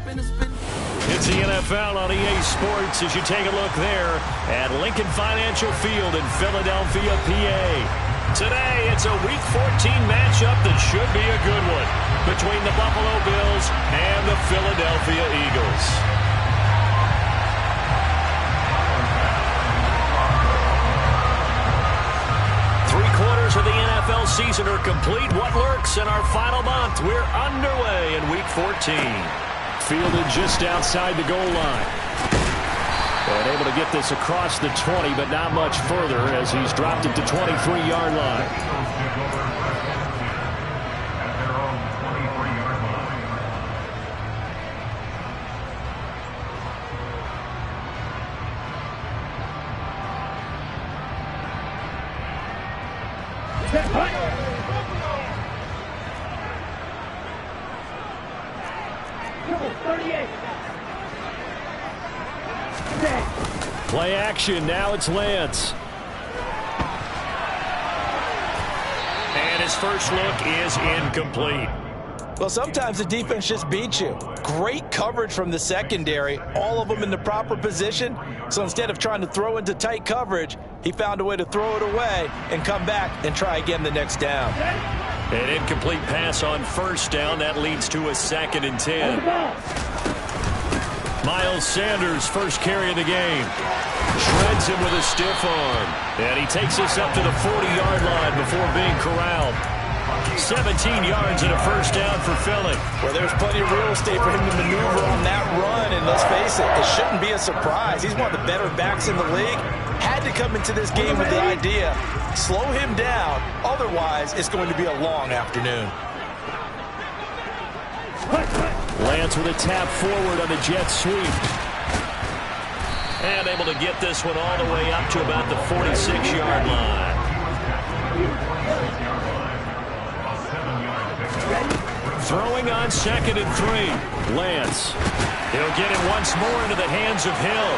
It's the NFL on EA Sports as you take a look there at Lincoln Financial Field in Philadelphia, PA. Today, it's a Week 14 matchup that should be a good one between the Buffalo Bills and the Philadelphia Eagles. Three-quarters of the NFL season are complete. What lurks in our final month? We're underway in Week 14. Fielded just outside the goal line. And able to get this across the 20, but not much further as he's dropped it to 23-yard line. Play action, now it's Lance. And his first look is incomplete. Well, sometimes the defense just beats you. Great coverage from the secondary, all of them in the proper position. So instead of trying to throw into tight coverage, he found a way to throw it away and come back and try again the next down. An incomplete pass on first down. That leads to a 2nd and 10. Miles Sanders, first carry of the game. Shreds him with a stiff arm. And he takes us up to the 40-yard line before being corralled. 17 yards and a first down for Philly. Well, there's plenty of real estate for him to maneuver on that run. And let's face it, it shouldn't be a surprise. He's one of the better backs in the league. Had to come into this game with the idea, slow him down. Otherwise, it's going to be a long afternoon. Lance with a tap forward on the jet sweep. And able to get this one all the way up to about the 46-yard line. Throwing on 2nd and 3. Lance. He'll get it once more into the hands of Hill.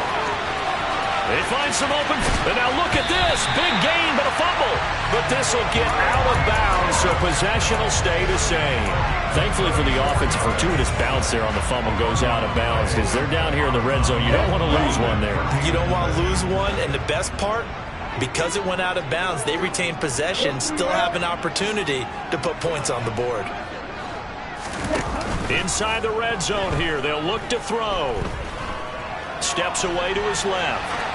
They find some open. And now look at this. Big gain, but a fumble. But this will get out of bounds, so possession will stay the same. Thankfully for the offense, a fortuitous bounce there on the fumble goes out of bounds because they're down here in the red zone. You don't want to lose one there. You don't want to lose one, and the best part, because it went out of bounds, they retain possession, still have an opportunity to put points on the board. Inside the red zone here, they'll look to throw. Steps away to his left.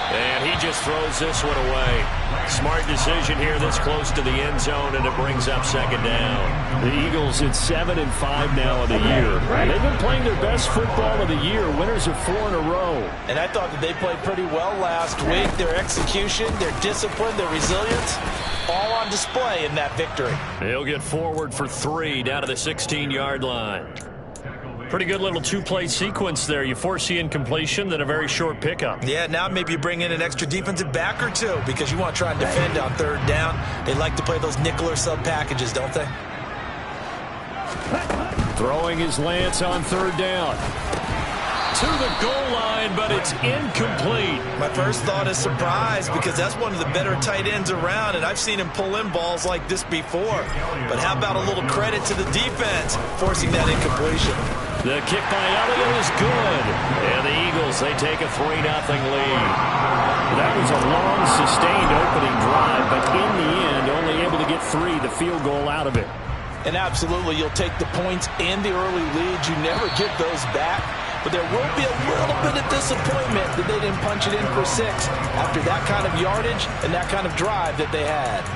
And he just throws this one away. Smart decision here this close to the end zone, and it brings up 2nd down. The Eagles at 7-5 now of the year. They've been playing their best football of the year. Winners of 4 in a row. And I thought that they played pretty well last week. Their execution, their discipline, their resilience, all on display in that victory. He'll get forward for 3 down to the 16-yard line. Pretty good little two-play sequence there. You force the incompletion, then a very short pickup. Yeah, now maybe you bring in an extra defensive back or two because you want to try and defend on 3rd down. They like to play those nickel or sub packages, don't they? Throwing his Lance on 3rd down. To the goal line, but it's incomplete. My first thought is surprise because that's one of the better tight ends around, and I've seen him pull in balls like this before. But how about a little credit to the defense forcing that incompletion? The kick by Elliott is good. And the Eagles, they take a 3-0 lead. That was a long, sustained opening drive, but in the end, only able to get 3, the field goal out of it. And absolutely, you'll take the points and the early leads. You never get those back. But there will be a little bit of disappointment that they didn't punch it in for 6 after that kind of yardage and that kind of drive that they had.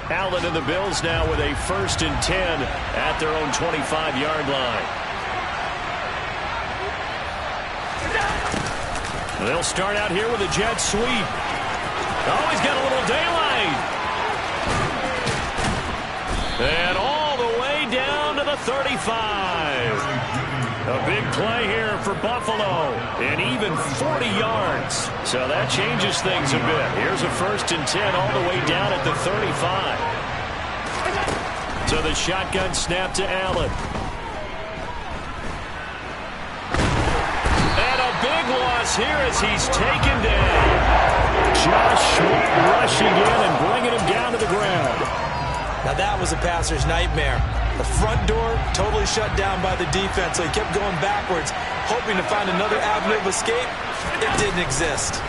Allen and the Bills now with a 1st and 10 at their own 25-yard line. They'll start out here with a jet sweep. Oh, he's got a little daylight. And all the way down to the 35. A big play here for Buffalo. And even 40 yards. So that changes things a bit. Here's a 1st and 10 all the way down at the 35. So the shotgun snap to Allen. Davis here as he's taken down. Josh Sweat rushing in and bringing him down to the ground. Now that was a passer's nightmare. The front door totally shut down by the defense, so he kept going backwards, hoping to find another avenue of escape. It didn't exist.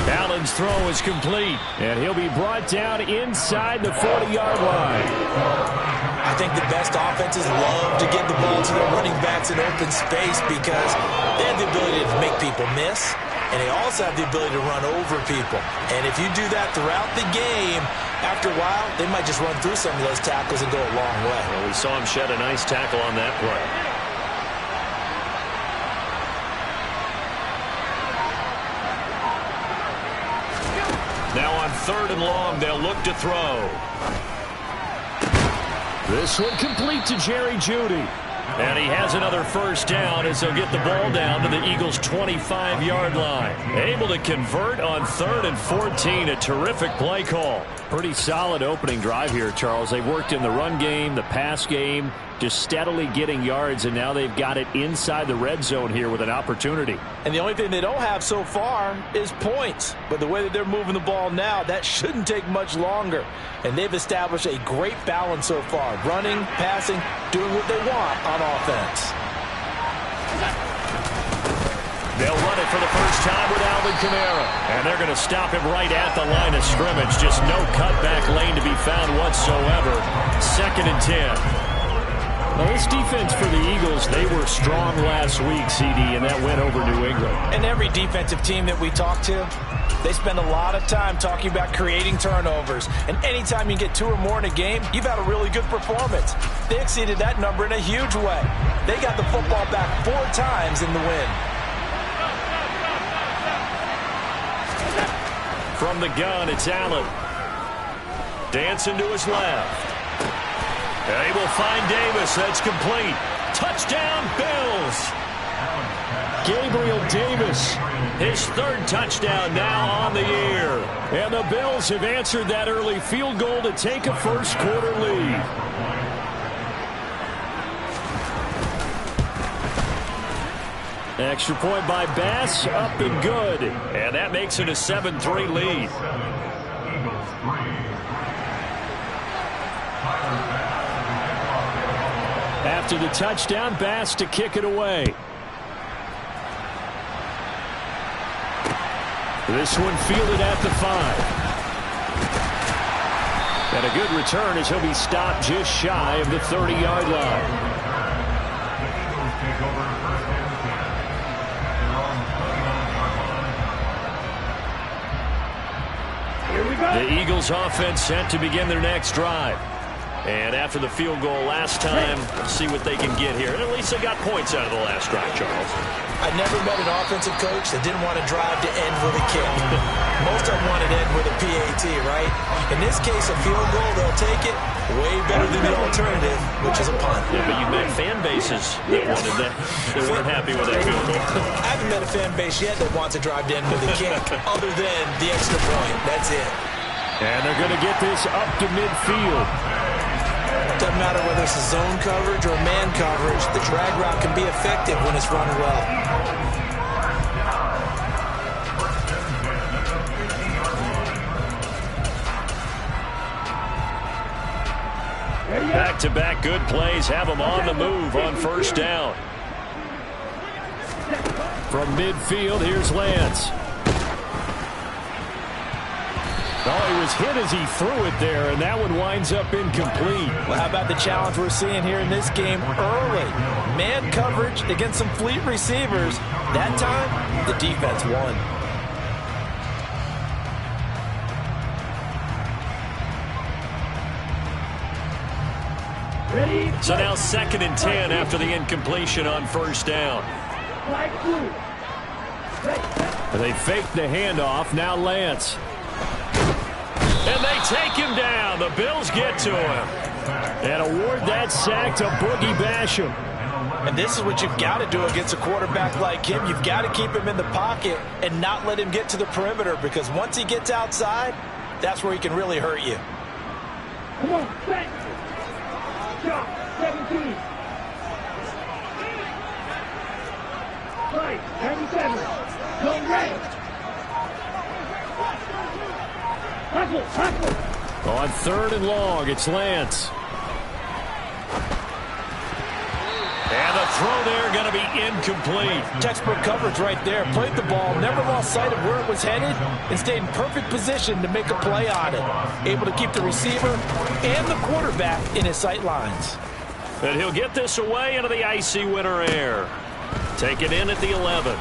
Allen's throw is complete, and he'll be brought down inside the 40-yard line. I think the best offenses love to get the ball to their running backs in open space because they have the ability to make people miss, and they also have the ability to run over people. And if you do that throughout the game, after a while, they might just run through some of those tackles and go a long way. Well, we saw him shed a nice tackle on that play. Now on 3rd and long, they'll look to throw. This one complete to Jerry Jeudy. And he has another first down as they'll get the ball down to the Eagles' 25-yard line. Able to convert on 3rd and 14. A terrific play call. Pretty solid opening drive here, Charles. They've worked in the run game, the pass game, just steadily getting yards, and now they've got it inside the red zone here with an opportunity. And the only thing they don't have so far is points. But the way that they're moving the ball now, that shouldn't take much longer. And they've established a great balance so far. Running, passing, doing what they want on offense. They'll run it for the first time with Alvin Kamara. And they're going to stop him right at the line of scrimmage. Just no cutback lane to be found whatsoever. 2nd and 10. Now, this defense for the Eagles, they were strong last week, CD, and that went over New England. And every defensive team that we talk to, they spend a lot of time talking about creating turnovers. And anytime you get 2 or more in a game, you've had a really good performance. They exceeded that number in a huge way. They got the football back 4 times in the win. From the gun, it's Allen. Dancing to his left. And he will find Davis. That's complete. Touchdown, Bills. Gabriel Davis, his 3rd touchdown now on the year. And the Bills have answered that early field goal to take a first-quarter lead. Extra point by Bass, up and good. And that makes it a 7-3 lead. After the touchdown, Bass to kick it away. This one fielded at the 5. And a good return as he'll be stopped just shy of the 30-yard line. The Eagles offense set to begin their next drive. And after the field goal last time, see what they can get here. And at least they got points out of the last drive, Charles. I never met an offensive coach that didn't want to drive to end with a kick. Most of them want to end with a PAT, right? In this case, a field goal, they'll take it. Way better than the alternative, which is a punt. Yeah, but you met fan bases that wanted that. They weren't happy with that field goal. I haven't met a fan base yet that wants to drive to end with a kick, other than the extra point. That's it. And they're going to get this up to midfield. Doesn't matter whether it's a zone coverage or man coverage, the drag route can be effective when it's run well. Back-to-back good plays have them on the move on first down. From midfield, here's Lance. Oh, he was hit as he threw it there, and that one winds up incomplete. Well, how about the challenge we're seeing here in this game early? Man coverage against some fleet receivers. That time, the defense won. So now 2nd and 10 after the incompletion on first down. They fake the handoff. Now Lance. And they take him down. The Bills get to him. And award that sack to Boogie Basham. And this is what you've got to do against a quarterback like him. You've got to keep him in the pocket and not let him get to the perimeter, because once he gets outside, that's where he can really hurt you. Come on, set. Shot, 17. Right, 37. Go red. Tackle. On 3rd and long, it's Lance. And the throw there going to be incomplete. Textbook coverage right there. Played the ball, never lost sight of where it was headed, and stayed in perfect position to make a play on it. Able to keep the receiver and the quarterback in his sight lines. And he'll get this away into the icy winter air. Take it in at the 11.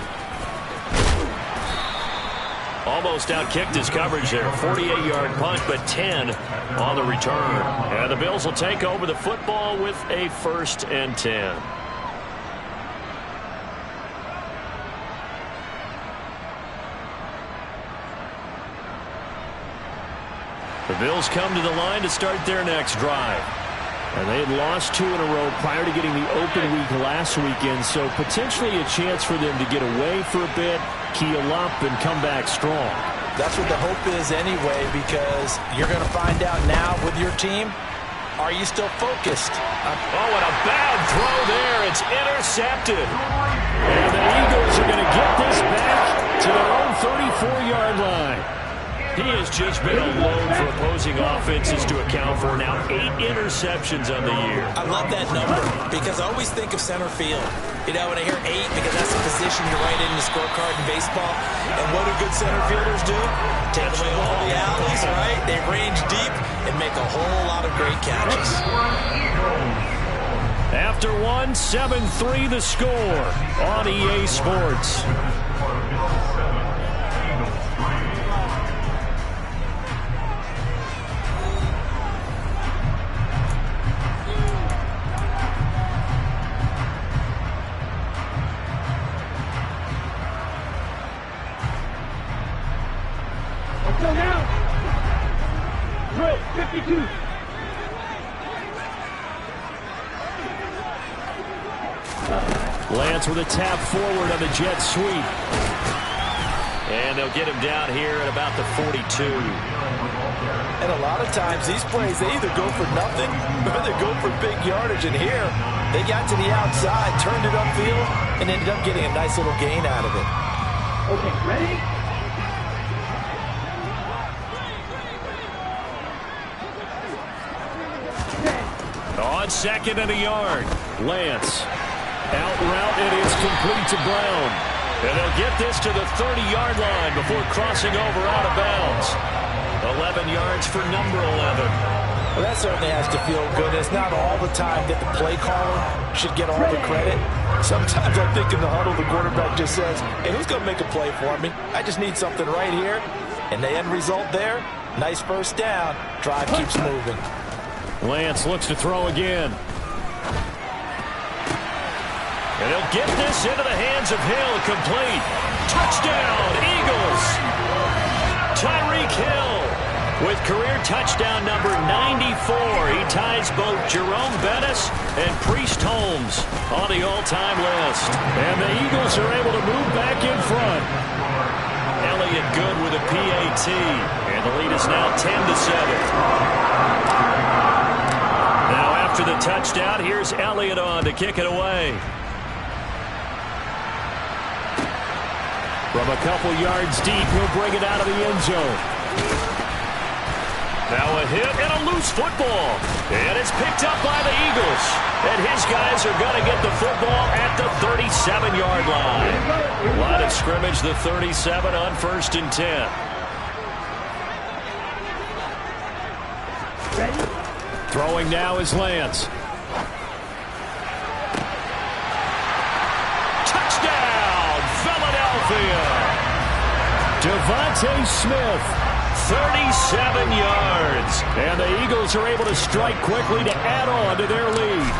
Almost outkicked his coverage there. 48-yard punt, but 10 on the return. And the Bills will take over the football with a 1st and 10. The Bills come to the line to start their next drive. And they had lost 2 in a row prior to getting the open week last weekend, so potentially a chance for them to get away for a bit, keel up, and come back strong. That's what the hope is anyway, because you're going to find out now with your team, are you still focused? Oh, and a bad throw there. It's intercepted. And the Eagles are going to get this back to their own 34-yard line. He has just been a load for opposing offenses to account for. Now 8 interceptions on the year. I love that number because I always think of center field. You know, when I hear 8, because that's the position you write in the scorecard in baseball. And what do good center fielders do? Take away all the alleys, right? They range deep and make a whole lot of great catches. After 1, 7-3 the score on EA Sports. Go now. Drill 52. Lance with a tap forward on the jet sweep. And they'll get him down here at about the 42. And a lot of times these plays, they either go for nothing or they go for big yardage. And here, they got to the outside, turned it upfield, and ended up getting a nice little gain out of it. Okay, ready? On 2nd and a yard, Lance. Out route, it is complete to Brown. And they'll get this to the 30-yard line before crossing over out of bounds. 11 yards for number 11. Well, that certainly has to feel good. It's not all the time that the play caller should get all the credit. Sometimes I think in the huddle, the quarterback just says, hey, who's going to make a play for me? I just need something right here. And the end result there, nice first down. Drive keeps moving. Lance looks to throw again. And he'll get this into the hands of Hill, complete. Touchdown, Eagles! Tyreek Hill with career touchdown number 94. He ties both Jerome Bettis and Priest Holmes on the all-time list. And the Eagles are able to move back in front. Elliott Good with a PAT. And the lead is now 10-7. After the touchdown, here's Elliott on to kick it away. From a couple yards deep, he'll bring it out of the end zone. Now a hit and a loose football. And it's picked up by the Eagles. And his guys are going to get the football at the 37-yard line. Line of scrimmage, the 37 on 1st and 10. Ready? Throwing now is Lance. Touchdown, Philadelphia! Devontae Smith, 37 yards. And the Eagles are able to strike quickly to add on to their lead.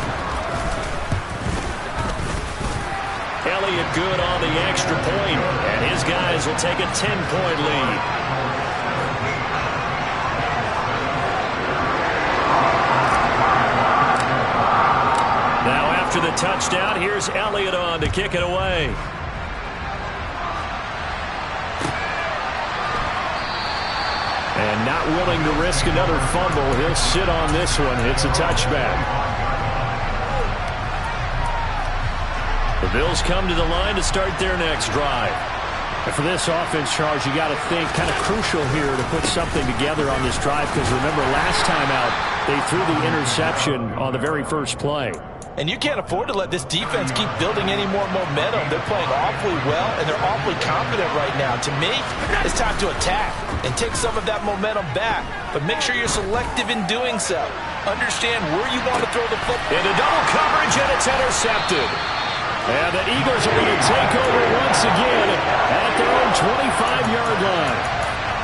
Elliott Good on the extra point, and his guys will take a 10-point lead. After the touchdown, here's Elliott on to kick it away. And not willing to risk another fumble, he'll sit on this one. It's a touchback. The Bills come to the line to start their next drive. And for this offense, Charles, you got to think kind of crucial here to put something together on this drive, because remember last time out they threw the interception on the very first play. And you can't afford to let this defense keep building any more momentum. They're playing awfully well, and they're awfully confident right now. To me, it's time to attack and take some of that momentum back. But make sure you're selective in doing so. Understand where you want to throw the football. Into double coverage, and it's intercepted. And the Eagles are going to take over once again at their own 25-yard line.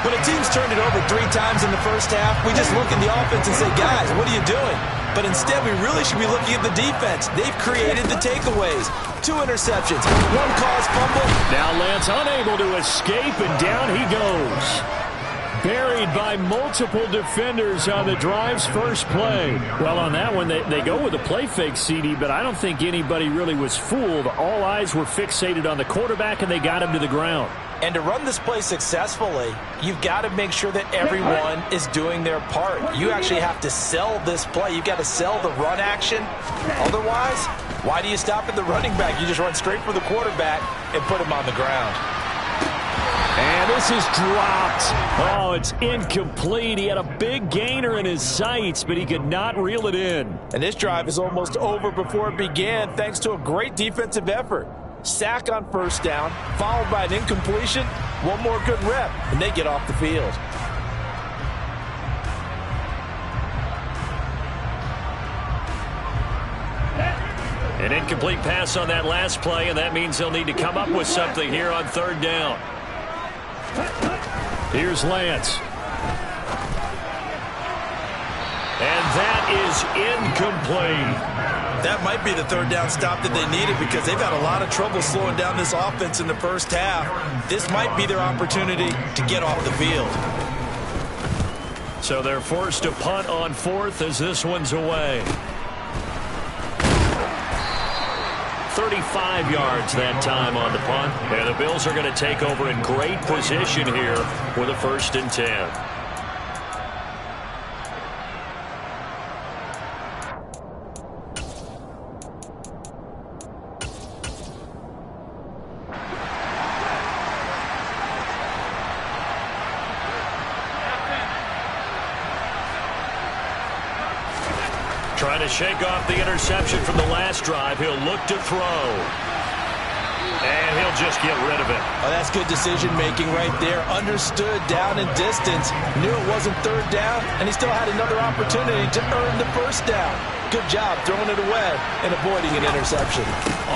When a team's turned it over 3 times in the first half, we just look at the offense and say, guys, what are you doing? But instead, we really should be looking at the defense. They've created the takeaways. 2 interceptions, 1 caused fumble. Now Lance unable to escape, and down he goes. Buried by multiple defenders on the drive's first play. Well, on that one, they go with a play fake, CD, but I don't think anybody really was fooled. All eyes were fixated on the quarterback, and they got him to the ground. And to run this play successfully, you've got to make sure that everyone is doing their part. You actually have to sell this play. You've got to sell the run action. Otherwise, why do you stop at the running back? You just run straight for the quarterback and put him on the ground. And this is dropped. Oh, it's incomplete. He had a big gainer in his sights, but he could not reel it in. And this drive is almost over before it began, thanks to a great defensive effort. Sack on first down, followed by an incompletion. One more good rep, and they get off the field. An incomplete pass on that last play, and that means they'll need to come up with something here on 3rd down. Here's Lance. And that is incomplete. That might be the 3rd down stop that they needed, because they've had a lot of trouble slowing down this offense in the first half. This might be their opportunity to get off the field. So they're forced to punt on 4th as this one's away. 35 yards that time on the punt. And the Bills are going to take over in great position here with a 1st and 10. Trying to shake off the interception from the last drive. He'll look to throw. And he'll just get rid of it. Oh, that's good decision-making right there. Understood down and distance. Knew it wasn't 3rd down, and he still had another opportunity to earn the 1st down. Good job throwing it away and avoiding an interception.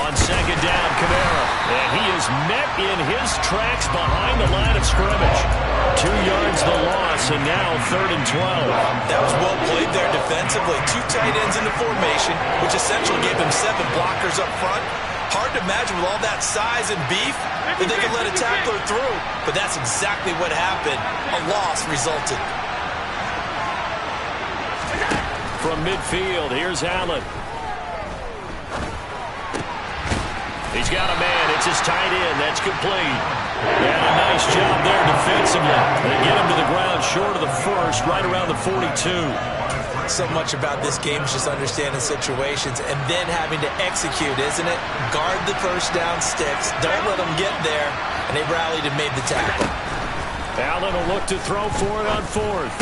On 2nd down, Kamara. And he is met in his tracks behind the line of scrimmage. 2 yards the loss, and now 3rd and 12. That was well played there defensively. 2 tight ends in the formation, which essentially gave him 7 blockers up front. Hard to imagine with all that size and beef that they could let a tackler through. But that's exactly what happened. A loss resulted. From midfield, here's Allen. He's got a man. It's his tight end. That's complete. And a nice job there defensively. They get him to the ground short of the 1st, right around the 42. So much about this game is just understanding situations and then having to execute, isn't it? Guard the 1st down sticks. Don't let them get there. And they rallied and made the tackle. Allen will look to throw for it on 4th.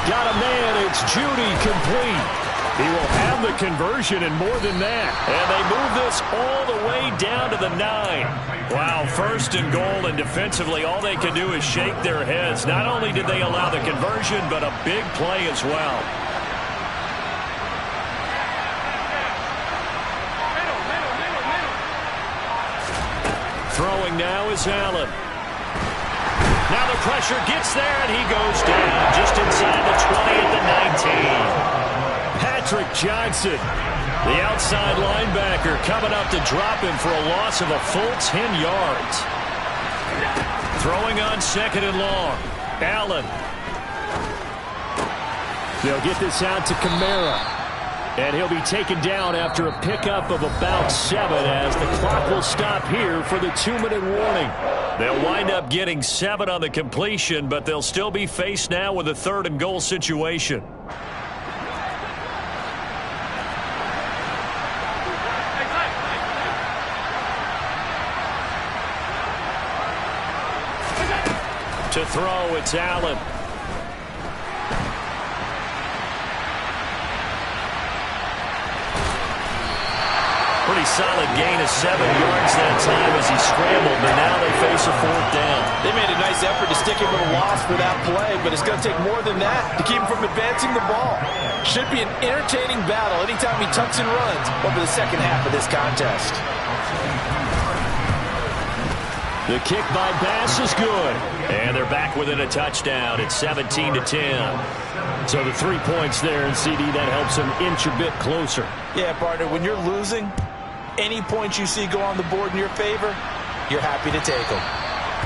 Got a man. It's Judy, complete. He will have the conversion and more than that. And they move this all the way down to the 9. Wow, 1st and goal, and defensively all they can do is shake their heads. Not only did they allow the conversion, but a big play as well. Throwing now is Allen. Now the pressure gets there, and he goes down just inside the 20 at the 19. Patrick Johnson, the outside linebacker, coming up to drop him for a loss of a full 10 yards. Throwing on 2nd and long. Allen. They'll get this out to Kamara. And he'll be taken down after a pickup of about 7 as the clock will stop here for the 2-minute warning. They'll wind up getting 7 on the completion, but they'll still be faced now with a 3rd and goal situation. To throw, it's Allen. Pretty solid gain of 7 yards that time as he scrambled, and now they face a 4th down. They made a nice effort to stick him with a loss for that play, but it's going to take more than that to keep him from advancing the ball. Should be an entertaining battle anytime he tucks and runs over the second half of this contest. The kick by Bass is good, and they're back within a touchdown. It's 17-10. So the 3 points there, and CD, that helps them inch a bit closer. Yeah, partner, when you're losing, any points you see go on the board in your favor, you're happy to take them.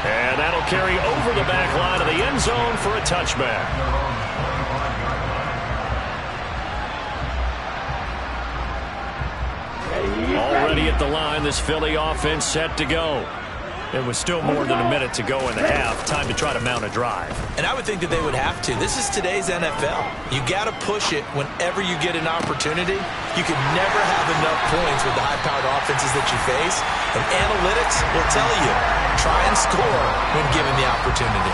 And that'll carry over the back line of the end zone for a touchback. Already at the line, this Philly offense set to go. It was still more than a minute to go in the half. Time to try to mount a drive. And I would think that they would have to. This is today's NFL. You got to push it whenever you get an opportunity. You can never have enough points with the high-powered offenses that you face. And analytics will tell you, try and score when given the opportunity.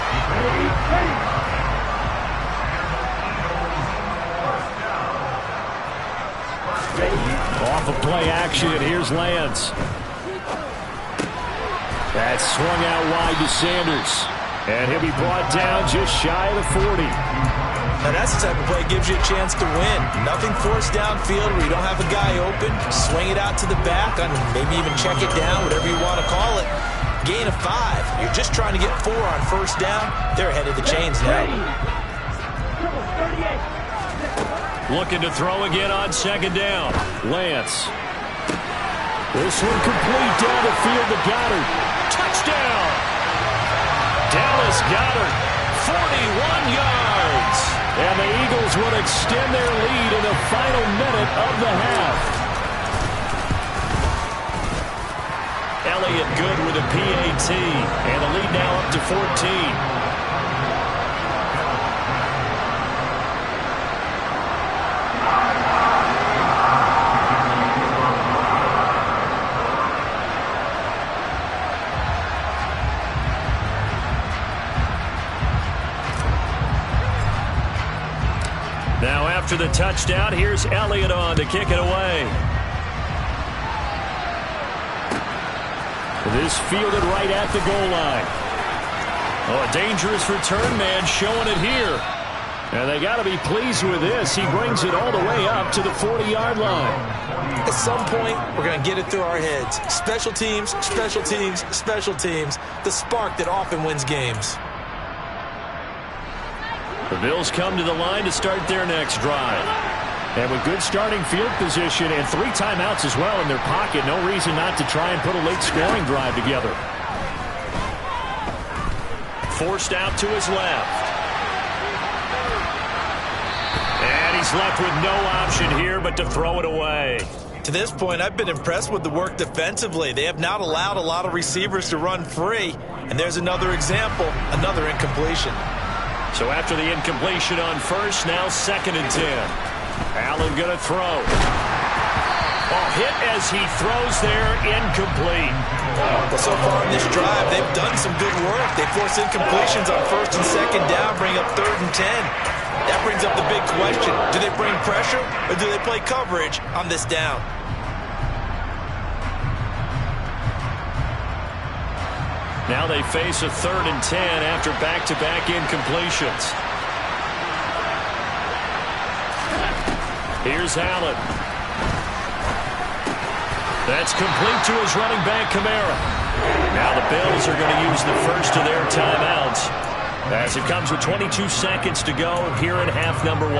Off of play action, here's Lance. That's swung out wide to Sanders. And he'll be brought down just shy of the 40. Now that's the type of play that gives you a chance to win. Nothing forced downfield where you don't have a guy open. Swing it out to the back, and maybe even check it down, whatever you want to call it. Gain of 5. You're just trying to get 4 on first down. They're ahead of the chains now. Looking to throw again on 2nd down. Lance. This one complete down the field to Goddard. Touchdown! Dallas Goedert, 41 yards. And the Eagles would extend their lead in the final minute of the half. Elliott good with a PAT, and the lead now up to 14. Now after the touchdown, here's Elliott on to kick it away. This fielded right at the goal line. Oh, a dangerous return man showing it here. And they got to be pleased with this. He brings it all the way up to the 40-yard line. At some point, we're going to get it through our heads. Special teams, special teams, special teams. The spark that often wins games. The Bills come to the line to start their next drive. And with good starting field position and 3 timeouts as well in their pocket, no reason not to try and put a late scoring drive together. Forced out to his left. And he's left with no option here but to throw it away. To this point, I've been impressed with the work defensively. They have not allowed a lot of receivers to run free. And there's another example, another incompletion. So after the incompletion on first, now 2nd and 10. Allen going to throw. Oh, hit as he throws there, incomplete. Well, so far in this drive, they've done some good work. They force incompletions on 1st and 2nd down, bring up 3rd and 10. That brings up the big question. Do they bring pressure or do they play coverage on this down? Now they face a 3rd and 10 after back-to-back incompletions. Here's Allen. That's complete to his running back, Kamara. Now the Bills are going to use the first of their timeouts as it comes with 22 seconds to go here in half number 1.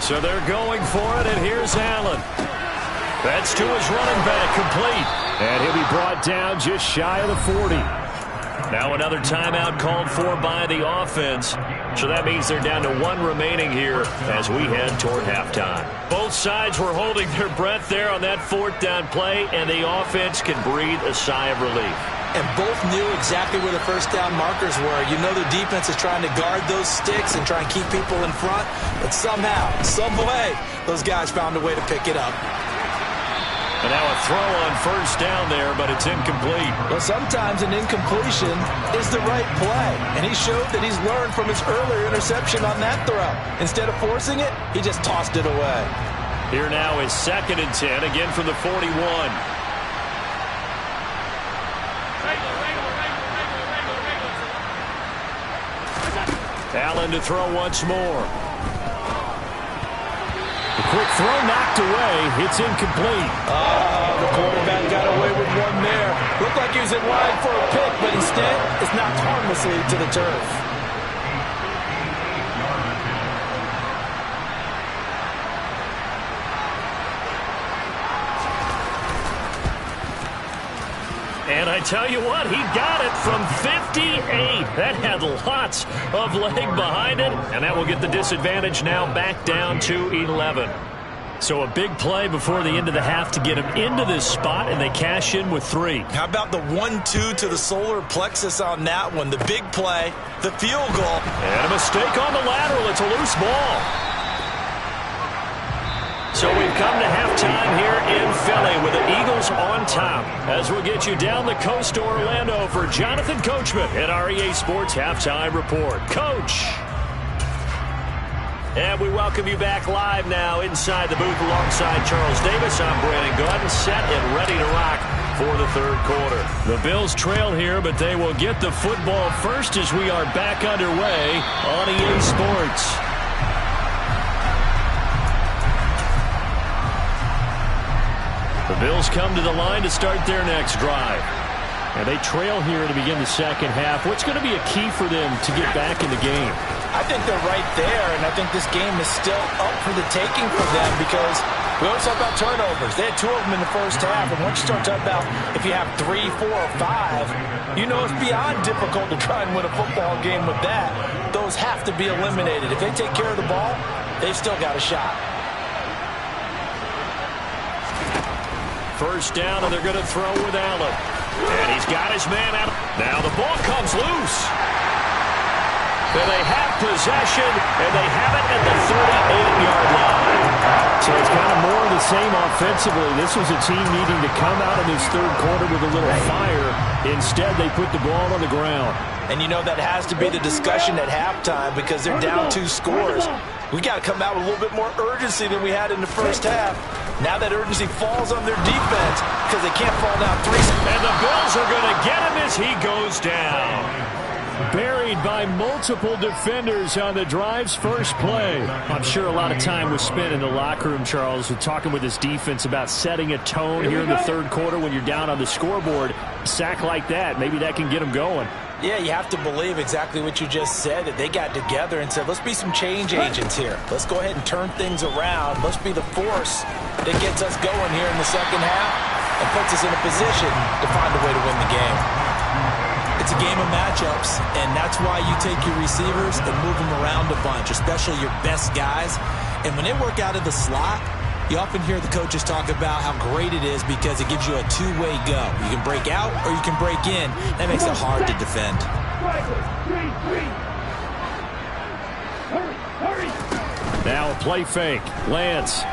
So they're going for it, and here's Allen. That's to his running back, complete. And he'll be brought down just shy of the 40. Now another timeout called for by the offense. So that means they're down to 1 remaining here as we head toward halftime. Both sides were holding their breath there on that 4th down play, and the offense can breathe a sigh of relief. And both knew exactly where the first down markers were. You know the defense is trying to guard those sticks and try and keep people in front, but somehow, some way, those guys found a way to pick it up. And now a throw on first down there, but it's incomplete. Well, sometimes an incompletion is the right play, and he showed that he's learned from his earlier interception on that throw. Instead of forcing it, he just tossed it away. Here now is 2nd and 10, again from the 41. Allen to throw once more. The quick throw knocked away. It's incomplete. The quarterback got away with one there. Looked like he was in line for a pick, but instead it's knocked harmlessly to the turf. And I tell you what, he got it from 58. That had lots of leg behind it, and that will get the disadvantage now back down to 11. So a big play before the end of the half to get him into this spot, and they cash in with 3. How about the 1-2 to the solar plexus on that one? The big play, the field goal. And a mistake on the lateral. It's a loose ball. So we've come to halftime here in Philly with the Eagles on top. As we'll get you down the coast to Orlando for Jonathan Coachman at our EA Sports Halftime Report. Coach! And we welcome you back live now inside the booth alongside Charles Davis. I'm Brandon Gaudin, set and ready to rock for the 3rd quarter. The Bills trail here, but they will get the football first as we are back underway on EA Sports. The Bills come to the line to start their next drive. And they trail here to begin the 2nd half. What's going to be a key for them to get back in the game? I think they're right there, and I think this game is still up for the taking for them because we always talk about turnovers. They had 2 of them in the first half, and once you start talking about if you have 3, 4, or 5, you know it's beyond difficult to try and win a football game with that. Those have to be eliminated. If they take care of the ball, they've still got a shot. First down, and they're going to throw with Allen. And he's got his man out. Now the ball comes loose. And they have possession, and they have it at the 38-yard line. So it's kind of more of the same offensively. This was a team needing to come out in this 3rd quarter with a little fire. Instead, they put the ball on the ground. And you know that has to be the discussion at halftime because they're down 2 scores. We got to come out with a little bit more urgency than we had in the first half. Now that urgency falls on their defense because they can't fall down 3. And the Bills are going to get him as he goes down. Buried by multiple defenders on the drive's first play. I'm sure a lot of time was spent in the locker room, Charles, with talking with his defense about setting a tone here in the 3rd quarter when you're down on the scoreboard. A sack like that, maybe that can get them going. Yeah, you have to believe exactly what you just said, that they got together and said, let's be some change agents here. Let's go ahead and turn things around. Let's be the force that gets us going here in the 2nd half and puts us in a position to find a way to win the game. It's a game of matchups, and that's why you take your receivers and move them around a bunch, especially your best guys. And when they work out of the slot, you often hear the coaches talk about how great it is because it gives you a 2-way go. You can break out or you can break in. That makes it hard to defend. Now a play fake. Lance.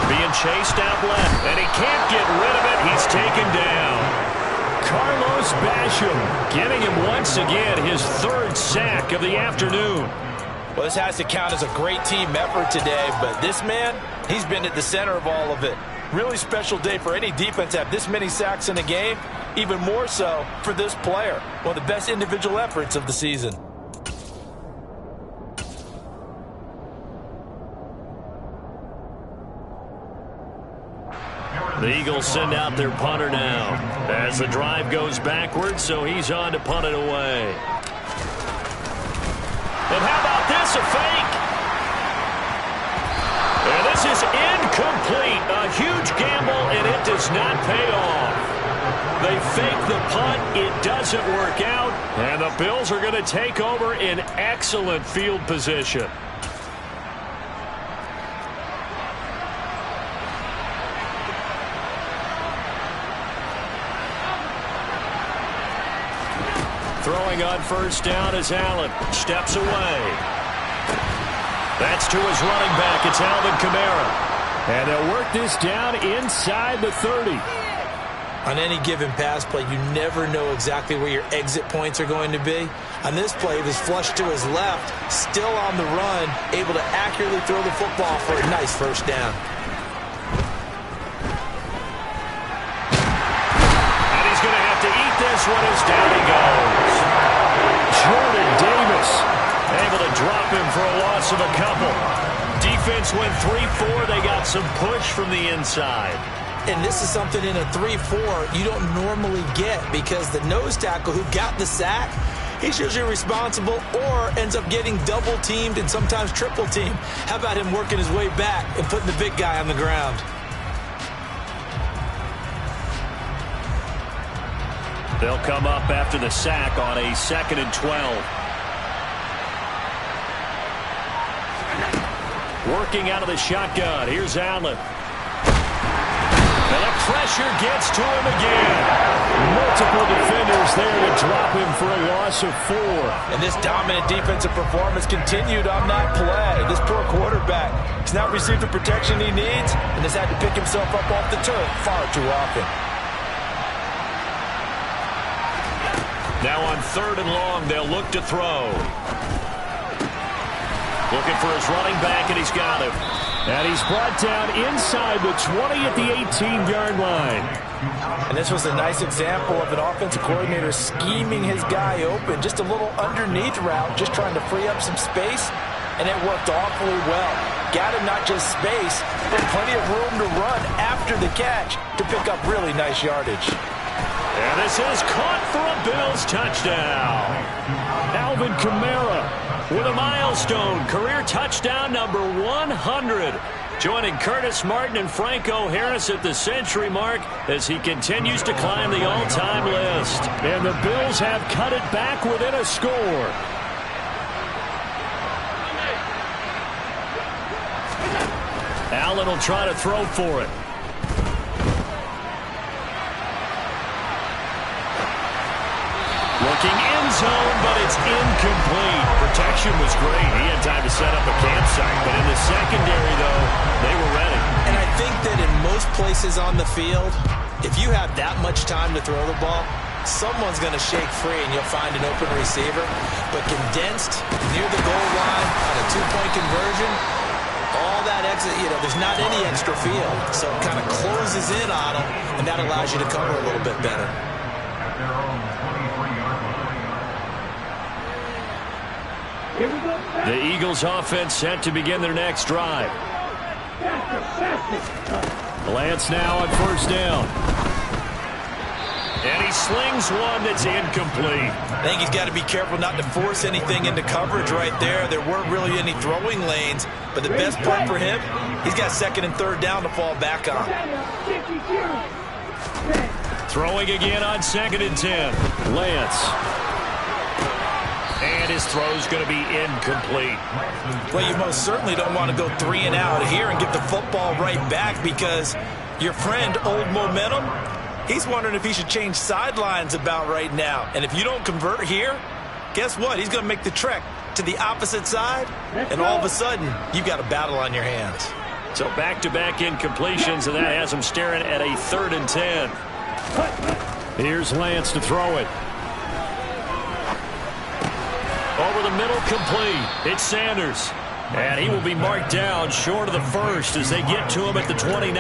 Being chased out left, and he can't get rid of it. He's taken down. Carlos Basham giving him once again his 3rd sack of the afternoon. Well, this has to count as a great team effort today, but this man, he's been at the center of all of it. Really special day for any defense to have this many sacks in a game, even more so for this player. One of the best individual efforts of the season. The Eagles send out their punter now as the drive goes backwards, so he's on to punt it away. And how about this, a fake? And this is incomplete. A huge gamble, and it does not pay off. They fake the punt. It doesn't work out. And the Bills are going to take over in excellent field position. Throwing on first down is Allen. Steps away. That's to his running back. It's Alvin Kamara. And they'll work this down inside the 30. On any given pass play, you never know exactly where your exit points are going to be. On this play, it was flushed to his left, still on the run, able to accurately throw the football for a nice first down. And he's going to have to eat this one as down he goes. Jordan Davis able to drop him for a loss of a couple. Defense went 3-4. They got some push from the inside. And this is something in a 3-4 you don't normally get, because the nose tackle who got the sack, he's usually responsible or ends up getting double teamed and sometimes triple teamed. How about him working his way back and putting the big guy on the ground? They'll come up after the sack on a 2nd and 12. Working out of the shotgun. Here's Allen. And the pressure gets to him again. Multiple defenders there to drop him for a loss of 4. And this dominant defensive performance continued on that play. This poor quarterback has not received the protection he needs and has had to pick himself up off the turf far too often. Now on 3rd and long, they'll look to throw. Looking for his running back, and he's got him. And he's brought down inside the 20 at the 18-yard line. And this was a nice example of an offensive coordinator scheming his guy open. Just a little underneath route, just trying to free up some space, and it worked awfully well. Got him not just space, but plenty of room to run after the catch to pick up really nice yardage. And this is caught for a Bills touchdown. Alvin Kamara with a milestone career touchdown number 100. Joining Curtis Martin and Franco Harris at the century mark as he continues to climb the all-time list. And the Bills have cut it back within a score. Allen will try to throw for it. Looking end zone, but it's incomplete. Protection was great. He had time to set up a campsite, but in the secondary, though, they were ready. And I think that in most places on the field, if you have that much time to throw the ball, someone's going to shake free and you'll find an open receiver. But condensed near the goal line on a two-point conversion, all that exit, there's not any extra field. So it kind of closes in on them, and that allows you to cover a little bit better. The Eagles offense set to begin their next drive. Lance now on first down. And he slings one that's incomplete. I think he's got to be careful not to force anything into coverage right there. There weren't really any throwing lanes, but the best part for him, he's got 2nd and 3rd down to fall back on. Throwing again on 2nd and 10. Lance. And his throw's going to be incomplete. Well, you most certainly don't want to go 3 and out here and get the football right back, because your friend, Old Momentum, he's wondering if he should change sidelines about right now. And if you don't convert here, guess what? He's going to make the trek to the opposite side, and all of a sudden, you've got a battle on your hands. So back-to-back incompletions, and that has him staring at a 3rd and 10. Here's Lance to throw it. Over the middle, complete. It's Sanders. And he will be marked down short of the first as they get to him at the 29.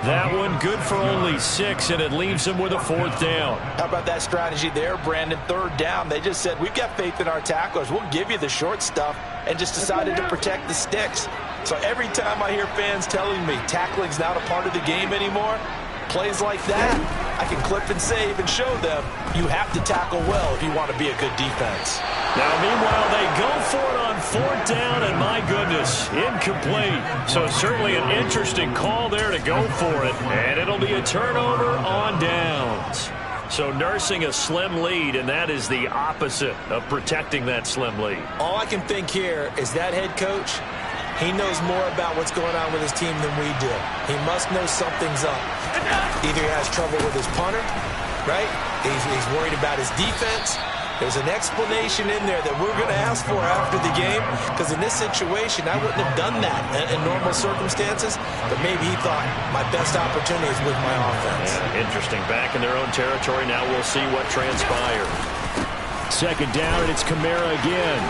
That one good for only 6, and it leaves him with a 4th down. How about that strategy there, Brandon? 3rd down. They just said, we've got faith in our tacklers. We'll give you the short stuff, and just decided to protect the sticks. So every time I hear fans telling me tackling's not a part of the game anymore, plays like that, I can clip and save and show them you have to tackle well if you want to be a good defense. Now, meanwhile, they go for it on 4th down, and my goodness, incomplete. So certainly an interesting call there to go for it, and it'll be a turnover on downs. So nursing a slim lead, and that is the opposite of protecting that slim lead. All I can think here is that head coach, he knows more about what's going on with his team than we do. He must know something's up. Either he has trouble with his punter, right? He's worried about his defense. There's an explanation in there that we're going to ask for after the game, because in this situation, I wouldn't have done that in normal circumstances, but maybe he thought my best opportunity is with my offense. Yeah, interesting. Back in their own territory. Now we'll see what transpires. 2nd down, and it's Kamara again.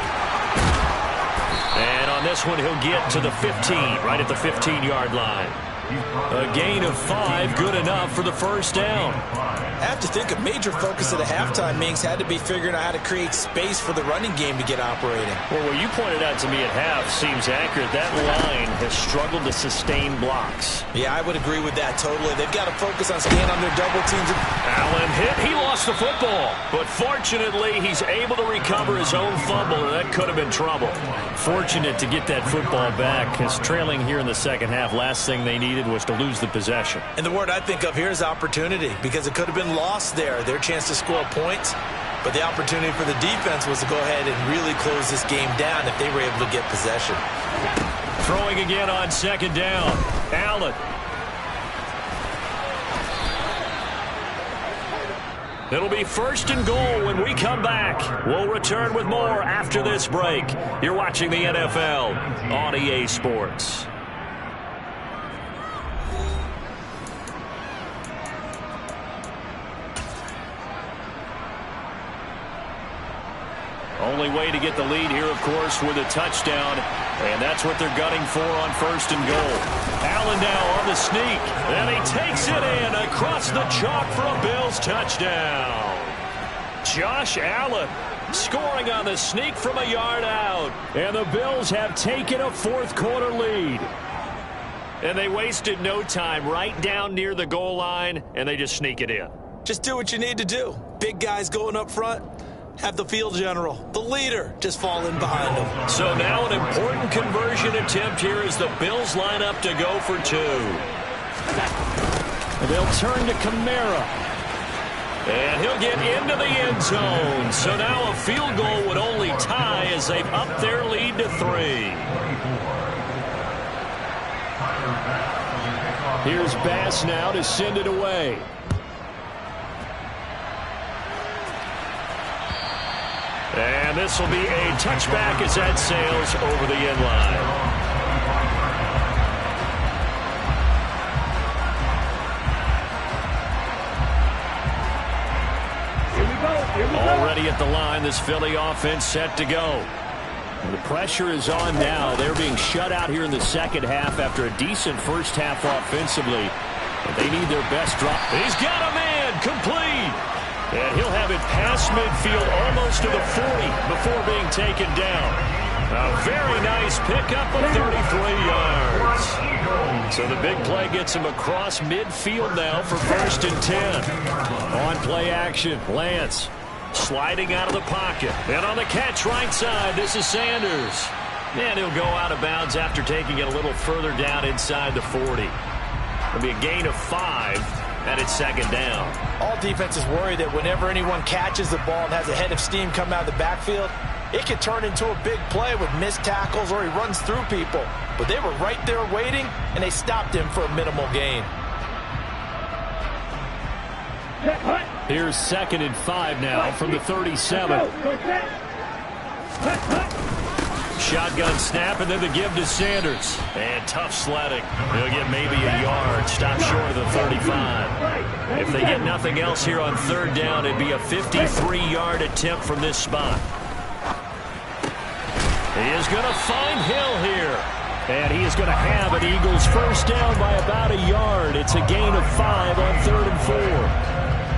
And on this one, he'll get to the 15, right at the 15-yard line. A gain of 5, good enough for the 1st down. I have to think a major focus of the halftime meetings had to be figuring out how to create space for the running game to get operating. Well, what you pointed out to me at half seems accurate. That line has struggled to sustain blocks. Yeah, I would agree with that totally. They've got to focus on staying on their double teams. Allen hit. He lost the football. But fortunately, he's able to recover his own fumble, and that could have been trouble. Fortunate to get that football back, because trailing here in the second half, last thing they needed was to lose the possession. And the word I think of here is opportunity, because it could have been lost there, their chance to score points. But the opportunity for the defense was to go ahead and really close this game down if they were able to get possession. Throwing again on 2nd down. Allen. It'll be 1st and goal when we come back. We'll return with more after this break. You're watching the NFL on EA Sports. Only way to get the lead here, of course, with a touchdown. And that's what they're gunning for on 1st and goal. Allen now on the sneak. And he takes it in across the chalk for a Bills touchdown. Josh Allen scoring on the sneak from a yard out. And the Bills have taken a 4th quarter lead. And they wasted no time right down near the goal line, and they just sneak it in. Just do what you need to do. Big guys going up front. Have the field general, the leader, just fall in behind them. So now an important conversion attempt here as the Bills line up to go for 2. They'll turn to Kamara. And he'll get into the end zone. So now a field goal would only tie as they've upped their lead to 3. Here's Bass now to send it away. And this will be a touchback as that sails over the end line. Already at the line, this Philly offense set to go. The pressure is on now. They're being shut out here in the second half after a decent first half offensively. But they need their best drop. He's got a man, complete. And he'll have it past midfield almost to the 40 before being taken down. A very nice pickup of 33 yards. So the big play gets him across midfield now for 1st and 10. On play action, Lance sliding out of the pocket. And on the catch right side, this is Sanders. And he'll go out of bounds after taking it a little further down inside the 40. It'll be a gain of 5. And it's 2nd down. All defenses worry that whenever anyone catches the ball and has a head of steam come out of the backfield, it can turn into a big play with missed tackles or he runs through people. But they were right there waiting, and they stopped him for a minimal gain. Here's 2nd and 5 now from the 37. Shotgun snap, and then the give to Sanders. And tough sledding. He'll get maybe a yard. Stop short of the 35. If they get nothing else here on 3rd down, it'd be a 53-yard attempt from this spot. He is going to find Hill here. And he is going to have an Eagles 1st down by about a yard. It's a gain of 5 on 3rd and 4.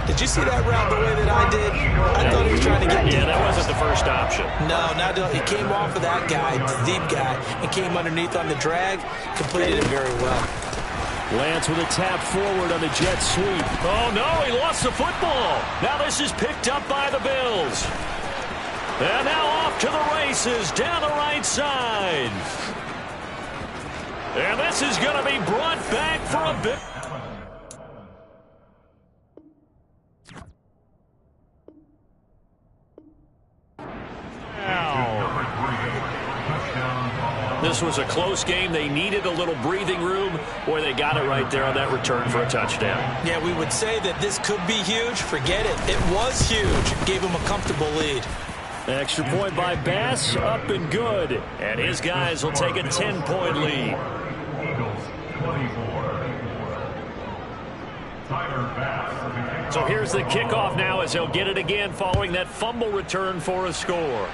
Did you see that route the way that I did? I thought he was trying to get deep. Yeah, that wasn't the first option. No, he came off of that guy, the deep guy, and came underneath on the drag. Completed it very well. Lance with a tap forward on the jet sweep. Oh, no, he lost the football. Now this is picked up by the Bills. And now off to the races down the right side. And this is going to be brought back for a bit. This was a close game. They needed a little breathing room. Boy, they got it right there on that return for a touchdown. Yeah, we would say that this could be huge. Forget it. It was huge. Gave him a comfortable lead. Extra point by Bass, up and good. And his guys will take a 10-point lead. So here's the kickoff now as they'll get it again following that fumble return for a score.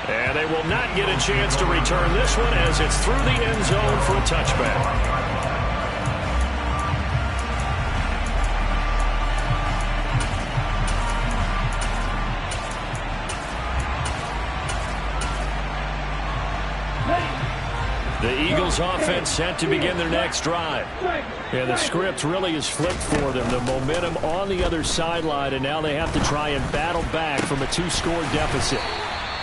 And they will not get a chance to return this one as it's through the end zone for a touchback. The Eagles offense set to begin their next drive. Yeah, the script really is flipped for them. The momentum on the other sideline, and now they have to try and battle back from a 2-score deficit.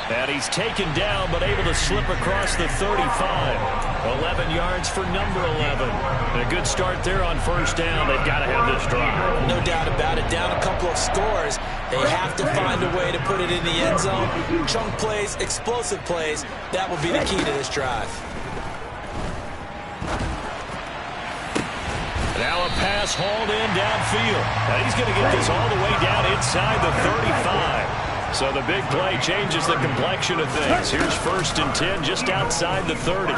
And he's taken down, but able to slip across the 35. 11 yards for number 11. And a good start there on first down. They've got to have this drive. No doubt about it. Down a couple of scores. They have to find a way to put it in the end zone. Chunk plays, explosive plays. That will be the key to this drive. Now a pass hauled in downfield. And he's going to get this all the way down inside the 35. So the big play changes the complexion of things. Here's 1st and 10 just outside the 30.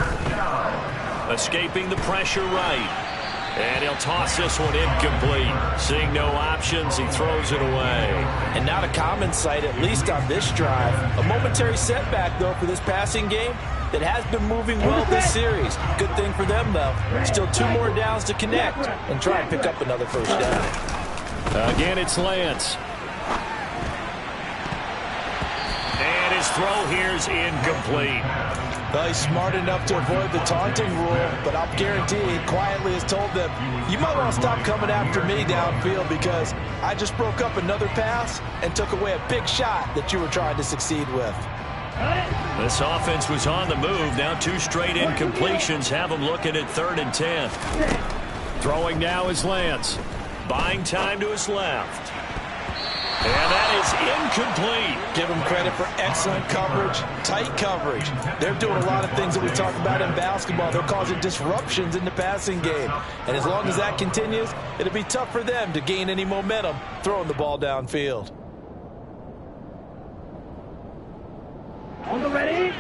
Escaping the pressure right. And he'll toss this one incomplete. Seeing no options, he throws it away. And not a common sight, at least on this drive. A momentary setback, though, for this passing game that has been moving well this series. Good thing for them, though. Still 2 more downs to connect and try and pick up another first down. Again, it's Lance. And his throw here's incomplete. Well, he's smart enough to avoid the taunting rule, but I'll guarantee he quietly has told them, you might want to stop coming after me downfield because I just broke up another pass and took away a big shot that you were trying to succeed with. This offense was on the move. Now 2 straight incompletions have them looking at 3rd and 10. Throwing now is Lance. Buying time to his left. And that is incomplete. Give them credit for excellent coverage, tight coverage. They're doing a lot of things that we talk about in basketball. They're causing disruptions in the passing game. And as long as that continues, it'll be tough for them to gain any momentum throwing the ball downfield. On the ready?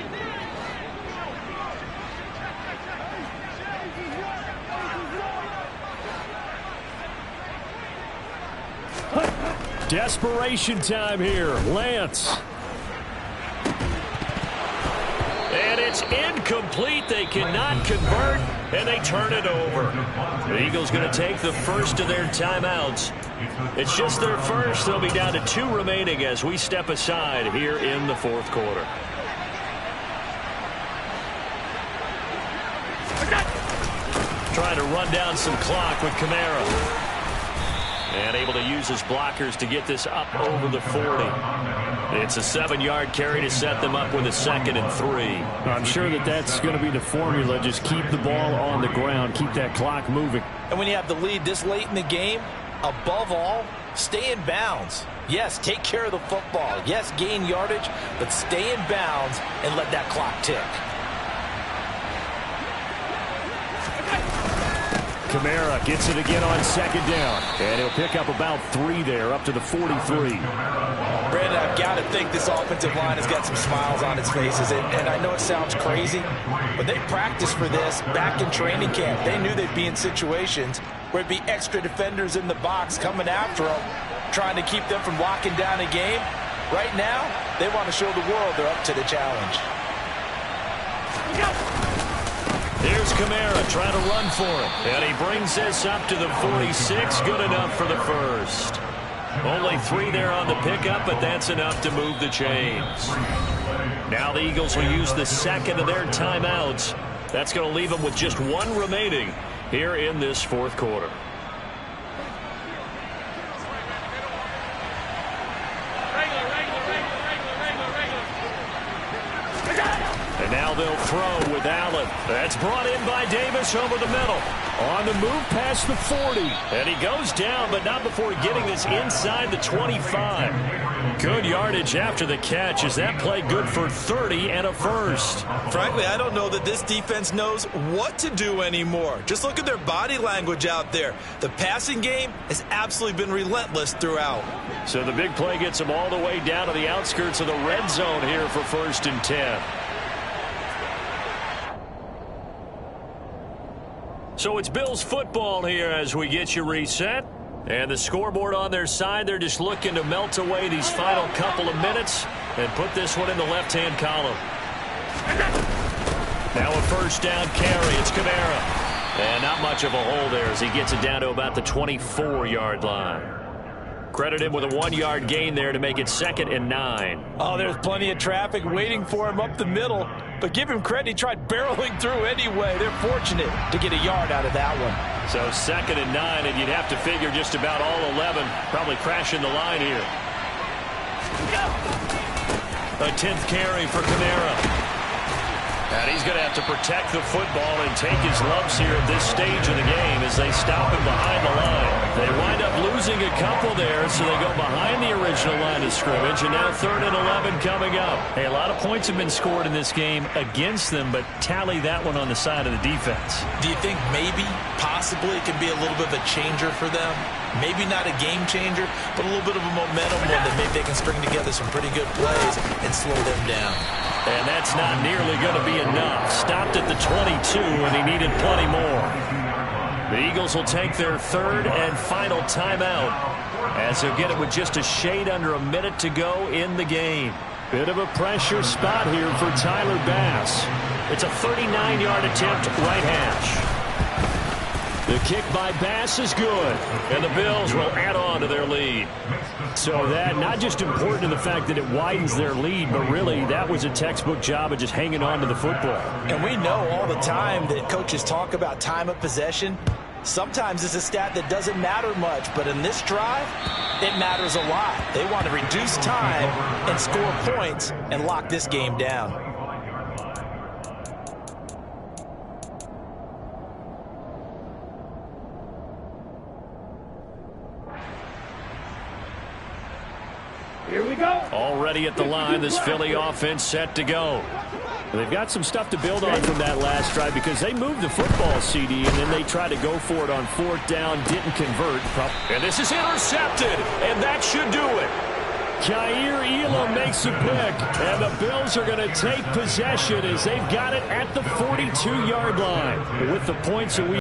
Desperation time here. Lance. And it's incomplete. They cannot convert, and they turn it over. The Eagles going to take the first of their timeouts. It's just their first. They'll be down to 2 remaining as we step aside here in the 4th quarter. Trying to run down some clock with Kamara. And able to use his blockers to get this up over the 40. It's a 7-yard carry to set them up with a 2nd and 3. I'm sure that that's going to be the formula. Just keep the ball on the ground. Keep that clock moving. And when you have the lead this late in the game, above all, stay in bounds. Yes, take care of the football. Yes, gain yardage, but stay in bounds and let that clock tick. Kamara gets it again on 2nd down. And he'll pick up about 3 there, up to the 43. Brandon, I've got to think this offensive line has got some smiles on its faces. And I know it sounds crazy, but they practiced for this back in training camp. They knew they'd be in situations where it'd be extra defenders in the box coming after them, trying to keep them from locking down a game. Right now, they want to show the world they're up to the challenge. Here's Kamara trying to run for it. And he brings this up to the 46. Good enough for the first. Only 3 there on the pickup, but that's enough to move the chains. Now the Eagles will use the 2nd of their timeouts That's going to leave them with just one remaining here in this fourth quarter. And now they'll throw with Allen. That's brought in by Davis over the middle. On the move past the 40. And he goes down, but not before getting this inside the 25. Good yardage after the catch. Is that play good for 30 and a first? Frankly, I don't know that this defense knows what to do anymore. Just look at their body language out there. The passing game has absolutely been relentless throughout. So the big play gets them all the way down to the outskirts of the red zone here for 1st and 10. So it's Bills football here as we get you reset. And the scoreboard on their side, they're just looking to melt away these final couple of minutes and put this one in the left-hand column. Now a first down carry. It's Kamara. And not much of a hole there as he gets it down to about the 24-yard line. Credit him with a 1-yard gain there to make it 2nd and 9. Oh, there's plenty of traffic waiting for him up the middle. But give him credit, he tried barreling through anyway. They're fortunate to get a yard out of that one. So 2nd and 9, and you'd have to figure just about all 11 probably crashing the line here. A 10th carry for Kamara. And he's going to have to protect the football and take his lumps here at this stage of the game as they stop him behind the line. They wind up losing a couple there, so they go behind the original line of scrimmage, and now 3rd and 11 coming up. Hey, a lot of points have been scored in this game against them, but tally that one on the side of the defense. Do you think maybe, possibly, it can be a little bit of a changer for them? Maybe not a game changer, but a little bit of a momentum one that maybe they can string together some pretty good plays and slow them down. And that's not nearly going to be enough. Stopped at the 22, and he needed plenty more. The Eagles will take their 3rd and final timeout as they'll get it with just a shade under a minute to go in the game. Bit of a pressure spot here for Tyler Bass. It's a 39-yard attempt right hash. The kick by Bass is good. And the Bills will add on to their lead. So that, not just important in the fact that it widens their lead, but really that was a textbook job of just hanging on to the football. And we know all the time that coaches talk about time of possession. Sometimes it's a stat that doesn't matter much, but in this drive, it matters a lot. They want to reduce time and score points and lock this game down. Here we go. Already at the line, this Philly offense set to go. They've got some stuff to build on from that last drive because they moved the football, CD, and then they tried to go for it on 4th down, didn't convert. And this is intercepted, and that should do it. Kaiir Elam makes a pick, and the Bills are going to take possession as they've got it at the 42-yard line with the points that we